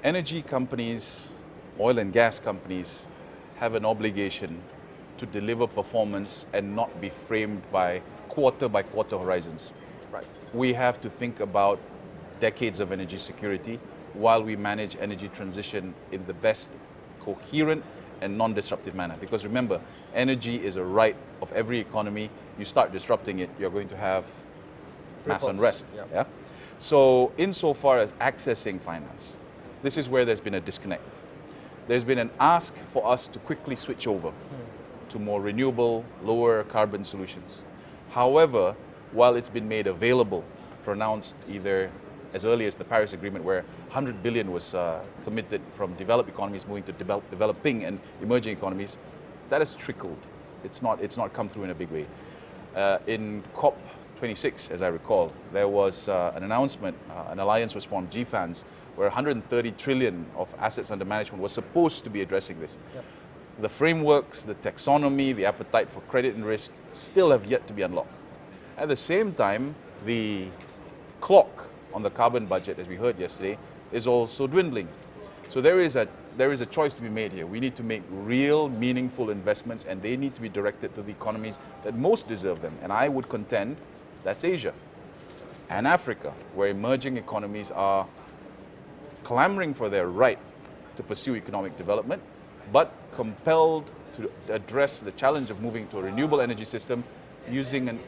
energy companies, oil and gas companies, have an obligation to deliver performance and not be framed by quarter horizons. Right. We have to think about decades of energy security while we manage energy transition in the best coherent and non-disruptive manner. Because remember, energy is a right of every economy. You start disrupting it, you're going to have mass Ripples. unrest. Yeah. Yeah? So insofar as accessing finance, this is where there's been a disconnect. There's been an ask for us to quickly switch over to more renewable, lower carbon solutions. However, while it's been made available, pronounced either as early as the Paris Agreement, where 100 billion was committed from developed economies moving to developing and emerging economies, that has trickled. It's not come through in a big way. In COP26, as I recall, there was an announcement, an alliance was formed, GFANZ, where 130 trillion of assets under management was supposed to be addressing this. Yep. The frameworks, the taxonomy, the appetite for credit and risk still have yet to be unlocked. At the same time, the clock on the carbon budget, as we heard yesterday, is also dwindling. So there is a choice to be made here. We need to make real, meaningful investments, and they need to be directed to the economies that most deserve them. And I would contend that's Asia and Africa, where emerging economies are clamoring for their right to pursue economic development, but compelled to address the challenge of moving to a renewable energy system using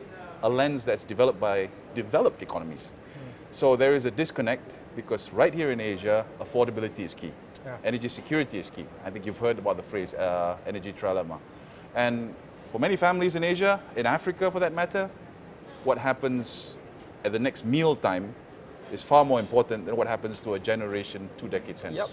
a lens that's developed by developed economies. So there is a disconnect because right here in Asia, affordability is key. Yeah. Energy security is key. I think you've heard about the phrase energy trilemma. And for many families in Asia, in Africa for that matter, what happens at the next meal time is far more important than what happens to a generation 2 decades hence. Yep.